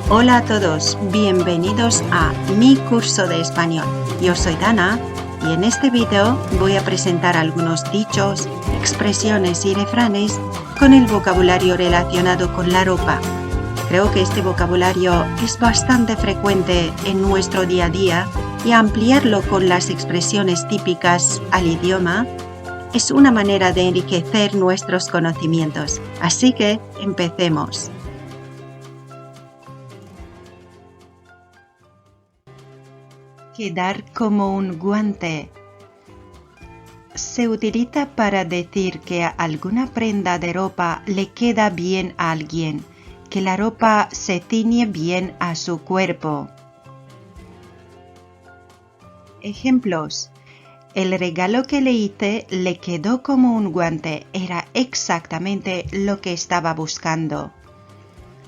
Hola a todos, bienvenidos a mi curso de español. Yo soy Dana y en este video voy a presentar algunos dichos, expresiones y refranes con el vocabulario relacionado con la ropa. Creo que este vocabulario es bastante frecuente en nuestro día a día y ampliarlo con las expresiones típicas al idioma es una manera de enriquecer nuestros conocimientos. Así que empecemos. Quedar como un guante. Se utiliza para decir que alguna prenda de ropa le queda bien a alguien, que la ropa se ciñe bien a su cuerpo. Ejemplos. El regalo que le hice le quedó como un guante, era exactamente lo que estaba buscando.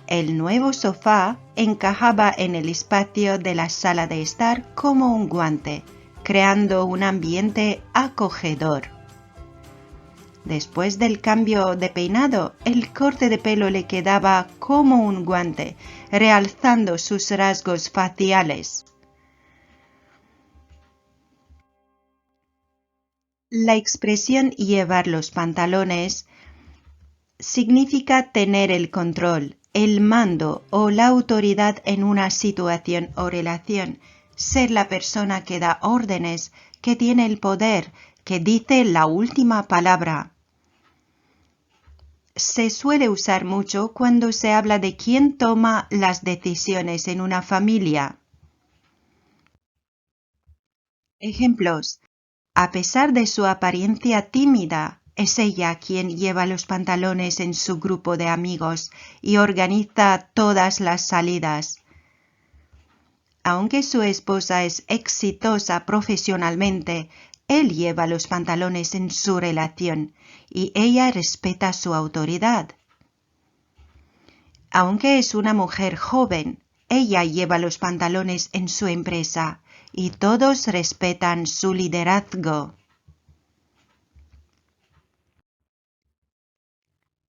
El nuevo sofá encajaba en el espacio de la sala de estar como un guante, creando un ambiente acogedor. Después del cambio de peinado, el corte de pelo le quedaba como un guante, realzando sus rasgos faciales. La expresión llevar los pantalones significa tener el control, el mando o la autoridad en una situación o relación, ser la persona que da órdenes, que tiene el poder, que dice la última palabra. Se suele usar mucho cuando se habla de quién toma las decisiones en una familia. Ejemplos. A pesar de su apariencia tímida, es ella quien lleva los pantalones en su grupo de amigos y organiza todas las salidas. Aunque su esposa es exitosa profesionalmente, él lleva los pantalones en su relación y ella respeta su autoridad. Aunque es una mujer joven, ella lleva los pantalones en su empresa y todos respetan su liderazgo.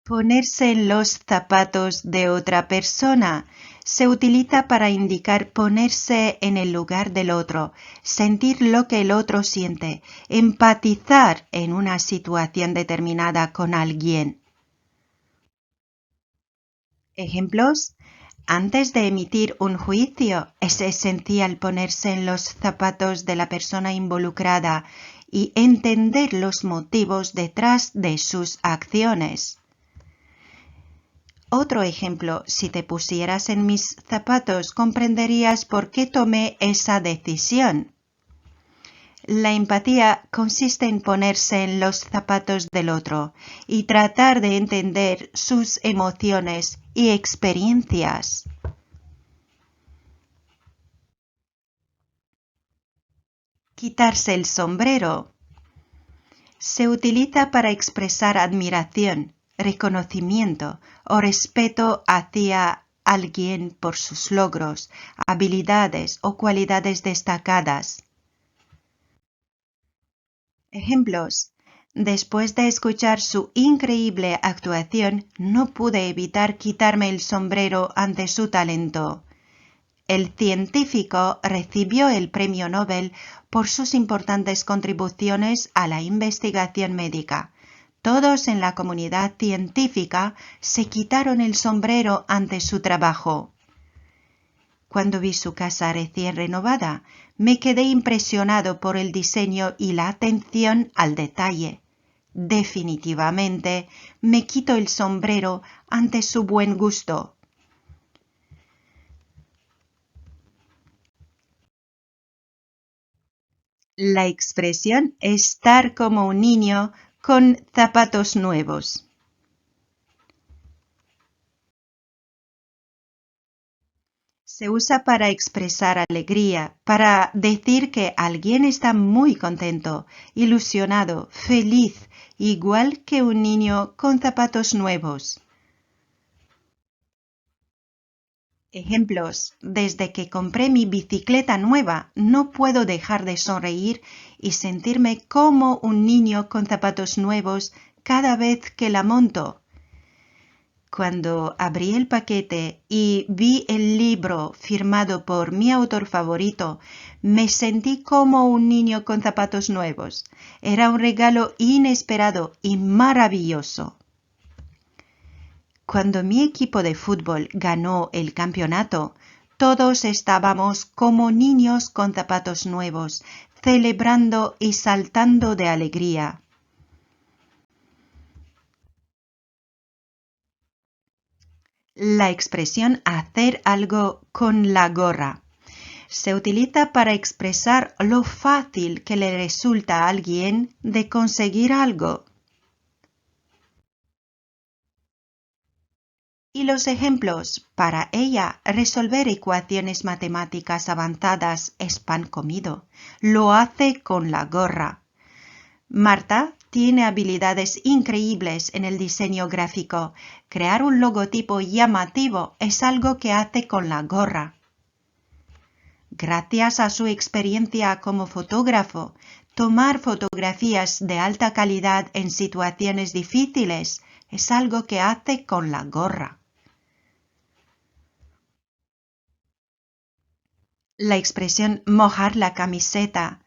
Ponerse en los zapatos de otra persona se utiliza para indicar ponerse en el lugar del otro, sentir lo que el otro siente, empatizar en una situación determinada con alguien. Ejemplos. Antes de emitir un juicio, es esencial ponerse en los zapatos de la persona involucrada y entender los motivos detrás de sus acciones. Otro ejemplo, si te pusieras en mis zapatos, comprenderías por qué tomé esa decisión. La empatía consiste en ponerse en los zapatos del otro y tratar de entender sus emociones y experiencias. Quitarse el sombrero. Se utiliza para expresar admiración, reconocimiento o respeto hacia alguien por sus logros, habilidades o cualidades destacadas. Ejemplos. Después de escuchar su increíble actuación, no pude evitar quitarme el sombrero ante su talento. El científico recibió el premio Nobel por sus importantes contribuciones a la investigación médica. Todos en la comunidad científica se quitaron el sombrero ante su trabajo. Cuando vi su casa recién renovada, me quedé impresionado por el diseño y la atención al detalle. Definitivamente me quito el sombrero ante su buen gusto. La expresión estar como un niño con zapatos nuevos. Se usa para expresar alegría, para decir que alguien está muy contento, ilusionado, feliz, igual que un niño con zapatos nuevos. Ejemplos. Desde que compré mi bicicleta nueva, no puedo dejar de sonreír y sentirme como un niño con zapatos nuevos cada vez que la monto. Cuando abrí el paquete y vi el libro firmado por mi autor favorito, me sentí como un niño con zapatos nuevos. Era un regalo inesperado y maravilloso. Cuando mi equipo de fútbol ganó el campeonato, todos estábamos como niños con zapatos nuevos, celebrando y saltando de alegría. La expresión hacer algo con la gorra se utiliza para expresar lo fácil que le resulta a alguien de conseguir algo. Y los ejemplos: para ella, resolver ecuaciones matemáticas avanzadas es pan comido. Lo hace con la gorra. Marta tiene habilidades increíbles en el diseño gráfico. Crear un logotipo llamativo es algo que hace con la gorra. Gracias a su experiencia como fotógrafo, tomar fotografías de alta calidad en situaciones difíciles es algo que hace con la gorra. La expresión mojar la camiseta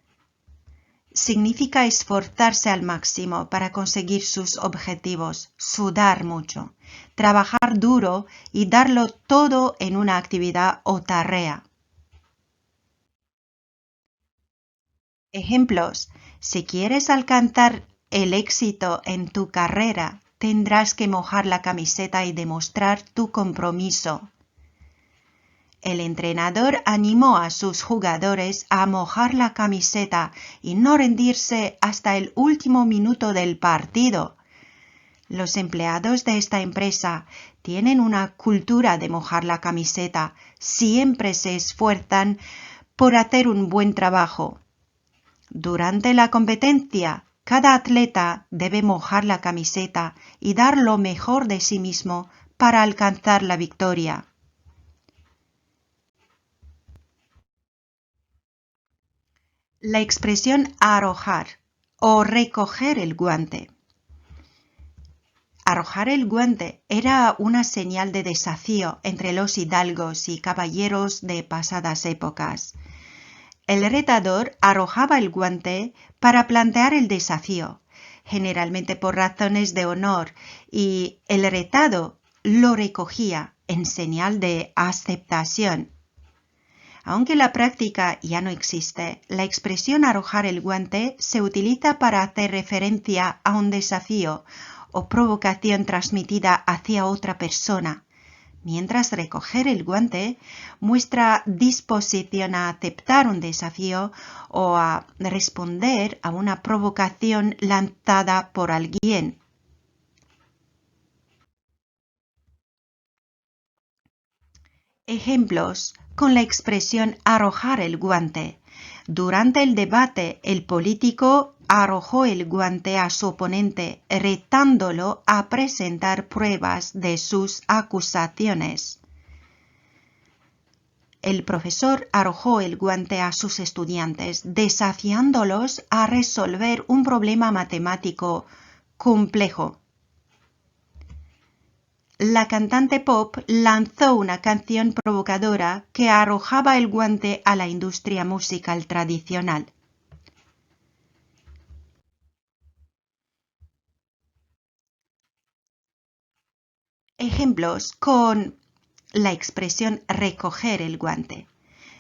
significa esforzarse al máximo para conseguir sus objetivos, sudar mucho, trabajar duro y darlo todo en una actividad o tarea. Ejemplos: si quieres alcanzar el éxito en tu carrera, tendrás que mojar la camiseta y demostrar tu compromiso. El entrenador animó a sus jugadores a mojar la camiseta y no rendirse hasta el último minuto del partido. Los empleados de esta empresa tienen una cultura de mojar la camiseta. Siempre se esfuerzan por hacer un buen trabajo. Durante la competencia, cada atleta debe mojar la camiseta y dar lo mejor de sí mismo para alcanzar la victoria. La expresión arrojar o recoger el guante. Arrojar el guante era una señal de desafío entre los hidalgos y caballeros de pasadas épocas. El retador arrojaba el guante para plantear el desafío, generalmente por razones de honor, y el retado lo recogía en señal de aceptación. Aunque la práctica ya no existe, la expresión arrojar el guante se utiliza para hacer referencia a un desafío o provocación transmitida hacia otra persona, mientras recoger el guante muestra disposición a aceptar un desafío o a responder a una provocación lanzada por alguien. Ejemplos con la expresión arrojar el guante. Durante el debate, el político arrojó el guante a su oponente, retándolo a presentar pruebas de sus acusaciones. El profesor arrojó el guante a sus estudiantes, desafiándolos a resolver un problema matemático complejo. La cantante pop lanzó una canción provocadora que arrojaba el guante a la industria musical tradicional. Ejemplos con la expresión recoger el guante.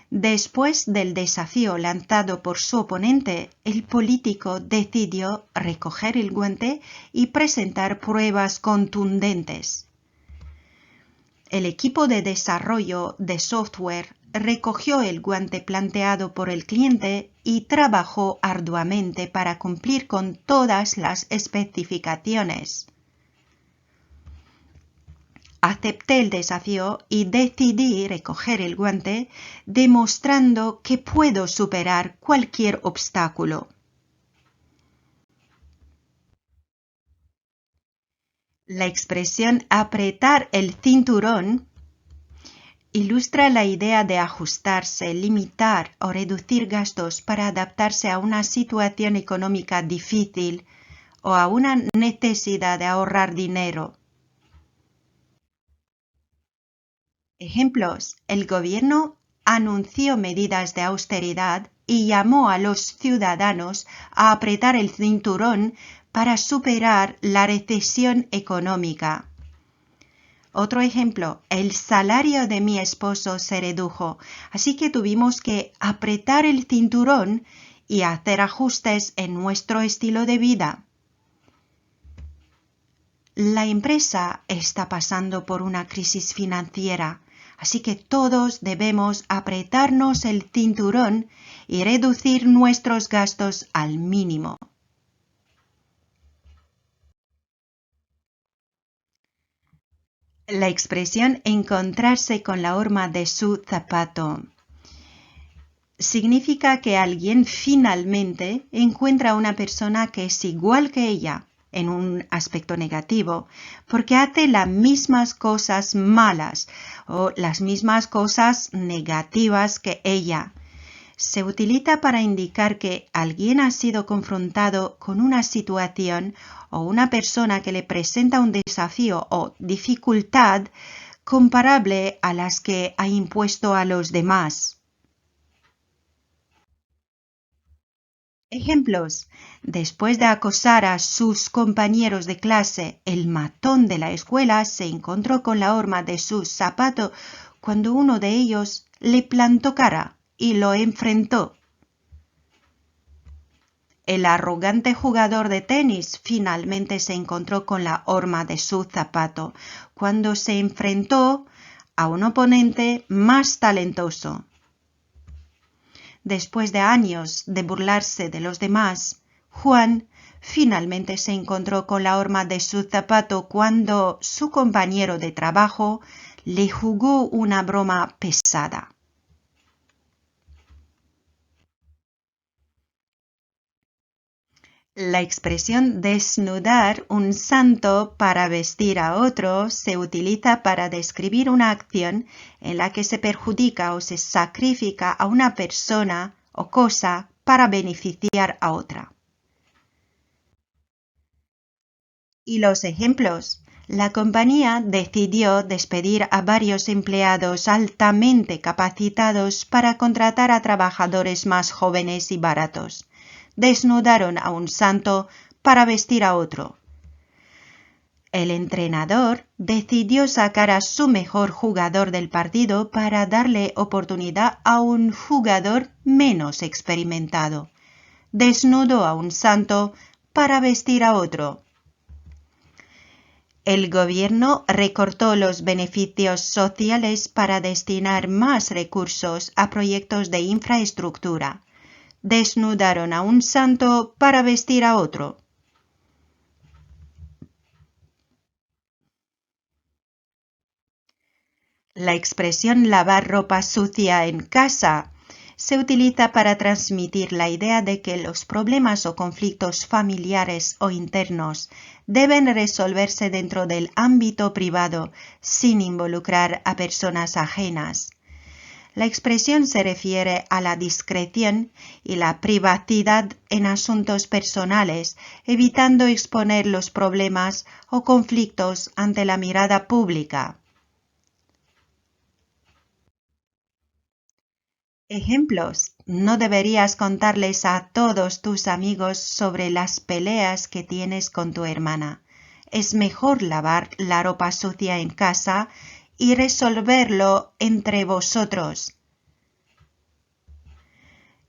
Después del desafío lanzado por su oponente, el político decidió recoger el guante y presentar pruebas contundentes. El equipo de desarrollo de software recogió el guante planteado por el cliente y trabajó arduamente para cumplir con todas las especificaciones. Acepté el desafío y decidí recoger el guante, demostrando que puedo superar cualquier obstáculo. La expresión apretar el cinturón Ilustra la idea de ajustarse, limitar o reducir gastos para adaptarse a una situación económica difícil o a una necesidad de ahorrar dinero. Ejemplos: el gobierno anunció medidas de austeridad y llamó a los ciudadanos a apretar el cinturón para superar la recesión económica. Otro ejemplo: el salario de mi esposo se redujo, así que tuvimos que apretar el cinturón y hacer ajustes en nuestro estilo de vida. La empresa está pasando por una crisis financiera, así que todos debemos apretarnos el cinturón y reducir nuestros gastos al mínimo. La expresión encontrarse con la horma de su zapato significa que alguien finalmente encuentra a una persona que es igual que ella en un aspecto negativo, porque hace las mismas cosas malas o las mismas cosas negativas que ella. Se utiliza para indicar que alguien ha sido confrontado con una situación o una persona que le presenta un desafío o dificultad comparable a las que ha impuesto a los demás. Ejemplos: después de acosar a sus compañeros de clase, el matón de la escuela se encontró con la horma de su zapato cuando uno de ellos le plantó cara y lo enfrentó. El arrogante jugador de tenis finalmente se encontró con la horma de su zapato cuando se enfrentó a un oponente más talentoso. Después de años de burlarse de los demás, Juan finalmente se encontró con la horma de su zapato cuando su compañero de trabajo le jugó una broma pesada. La expresión desnudar un santo para vestir a otro se utiliza para describir una acción en la que se perjudica o se sacrifica a una persona o cosa para beneficiar a otra. Y los ejemplos: la compañía decidió despedir a varios empleados altamente capacitados para contratar a trabajadores más jóvenes y baratos. Desnudaron a un santo para vestir a otro. El entrenador decidió sacar a su mejor jugador del partido para darle oportunidad a un jugador menos experimentado. Desnudó a un santo para vestir a otro. El gobierno recortó los beneficios sociales para destinar más recursos a proyectos de infraestructura. Desnudaron a un santo para vestir a otro. La expresión lavar ropa sucia en casa se utiliza para transmitir la idea de que los problemas o conflictos familiares o internos deben resolverse dentro del ámbito privado sin involucrar a personas ajenas. La expresión se refiere a la discreción y la privacidad en asuntos personales, evitando exponer los problemas o conflictos ante la mirada pública. Ejemplos: no deberías contarles a todos tus amigos sobre las peleas que tienes con tu hermana. Es mejor lavar la ropa sucia en casa y resolverlo entre vosotros.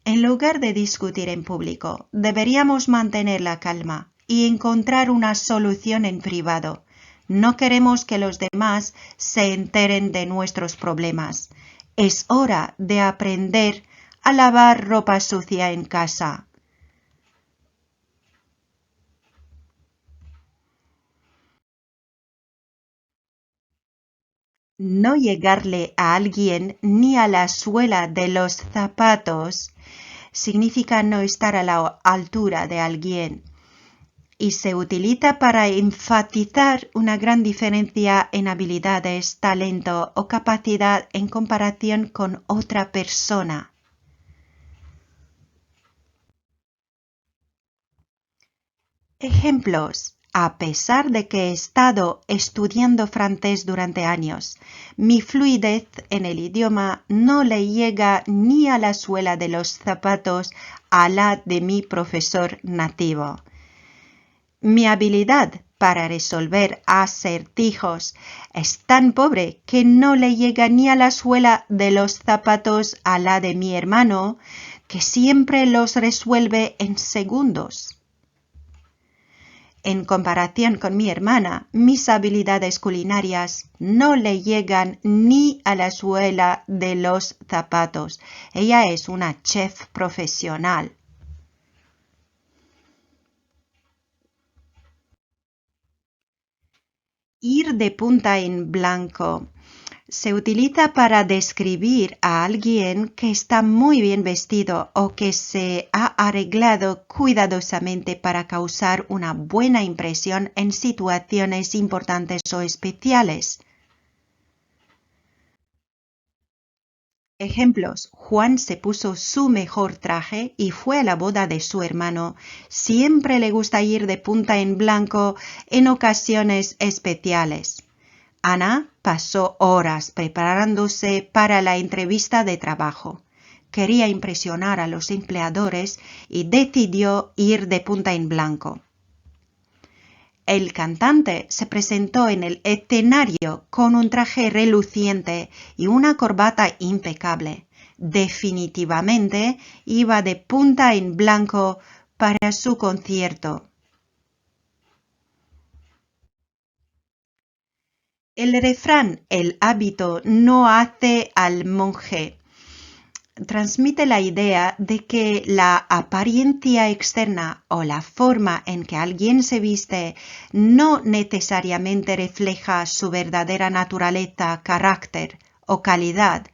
En lugar de discutir en público, deberíamos mantener la calma y encontrar una solución en privado. No queremos que los demás se enteren de nuestros problemas. Es hora de aprender a lavar ropa sucia en casa. No llegarle a alguien ni a la suela de los zapatos significa no estar a la altura de alguien. y se utiliza para enfatizar una gran diferencia en habilidades, talento o capacidad en comparación con otra persona. Ejemplos. A pesar de que he estado estudiando francés durante años, mi fluidez en el idioma no le llega ni a la suela de los zapatos a la de mi profesor nativo. Mi habilidad para resolver acertijos es tan pobre que no le llega ni a la suela de los zapatos a la de mi hermano, que siempre los resuelve en segundos. En comparación con mi hermana, mis habilidades culinarias no le llegan ni a la suela de los zapatos. Ella es una chef profesional. Ir de punta en blanco se utiliza para describir a alguien que está muy bien vestido o que se ha arreglado cuidadosamente para causar una buena impresión en situaciones importantes o especiales. Ejemplos. Juan se puso su mejor traje y fue a la boda de su hermano. Siempre le gusta ir de punta en blanco en ocasiones especiales. Ana pasó horas preparándose para la entrevista de trabajo. Quería impresionar a los empleadores y decidió ir de punta en blanco. El cantante se presentó en el escenario con un traje reluciente y una corbata impecable. Definitivamente iba de punta en blanco para su concierto. El refrán "el hábito no hace al monje" transmite la idea de que la apariencia externa o la forma en que alguien se viste no necesariamente refleja su verdadera naturaleza, carácter o calidad.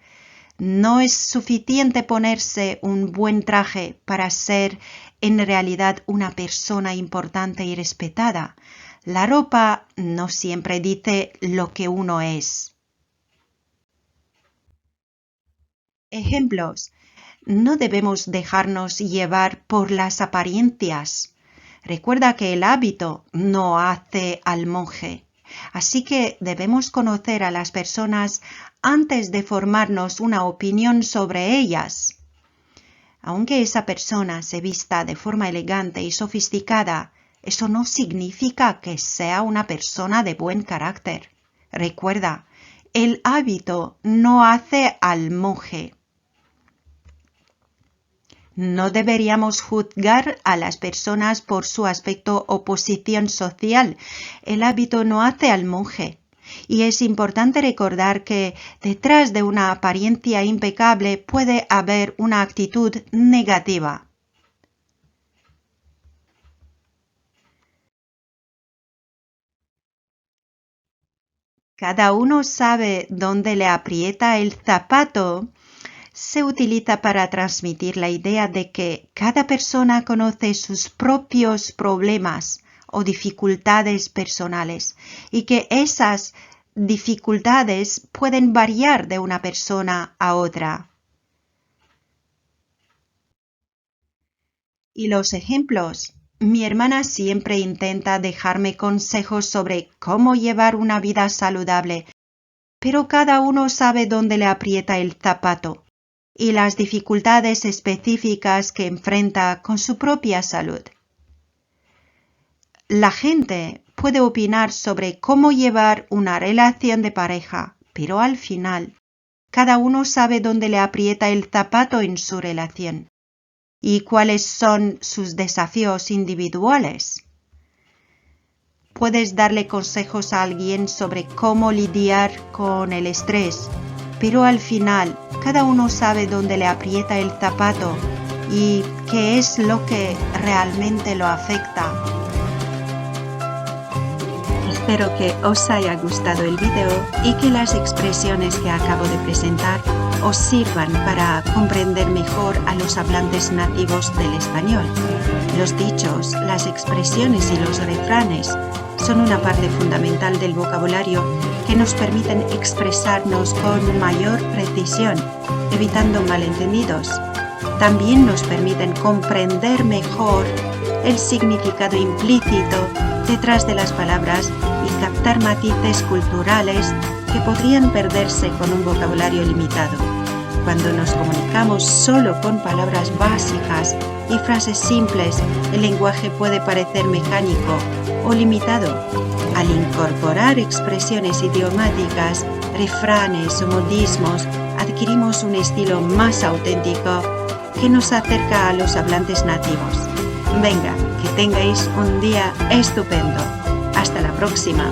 No es suficiente ponerse un buen traje para ser en realidad una persona importante y respetada. La ropa no siempre dice lo que uno es. Ejemplos. No debemos dejarnos llevar por las apariencias. Recuerda que el hábito no hace al monje. Así que debemos conocer a las personas antes de formarnos una opinión sobre ellas. Aunque esa persona se vista de forma elegante y sofisticada, eso no significa que sea una persona de buen carácter. Recuerda, el hábito no hace al monje. No deberíamos juzgar a las personas por su aspecto o posición social. El hábito no hace al monje. Y es importante recordar que detrás de una apariencia impecable puede haber una actitud negativa. Cada uno sabe dónde le aprieta el zapato. Se utiliza para transmitir la idea de que cada persona conoce sus propios problemas o dificultades personales y que esas dificultades pueden variar de una persona a otra. Y los ejemplos. Mi hermana siempre intenta dejarme consejos sobre cómo llevar una vida saludable, pero cada uno sabe dónde le aprieta el zapato y las dificultades específicas que enfrenta con su propia salud. La gente puede opinar sobre cómo llevar una relación de pareja, pero al final, cada uno sabe dónde le aprieta el zapato en su relación y cuáles son sus desafíos individuales. Puedes darle consejos a alguien sobre cómo lidiar con el estrés, pero al final cada uno sabe dónde le aprieta el zapato y qué es lo que realmente lo afecta. Espero que os haya gustado el video y que las expresiones que acabo de presentar os sirvan para comprender mejor a los hablantes nativos del español. Los dichos, las expresiones y los refranes son una parte fundamental del vocabulario que nos permiten expresarnos con mayor precisión, evitando malentendidos. También nos permiten comprender mejor el significado implícito detrás de las palabras y captar matices culturales que podrían perderse con un vocabulario limitado. Cuando nos comunicamos solo con palabras básicas y frases simples, el lenguaje puede parecer mecánico o limitado. Al incorporar expresiones idiomáticas, refranes o modismos, adquirimos un estilo más auténtico que nos acerca a los hablantes nativos. Venga, que tengáis un día estupendo. Hasta la próxima.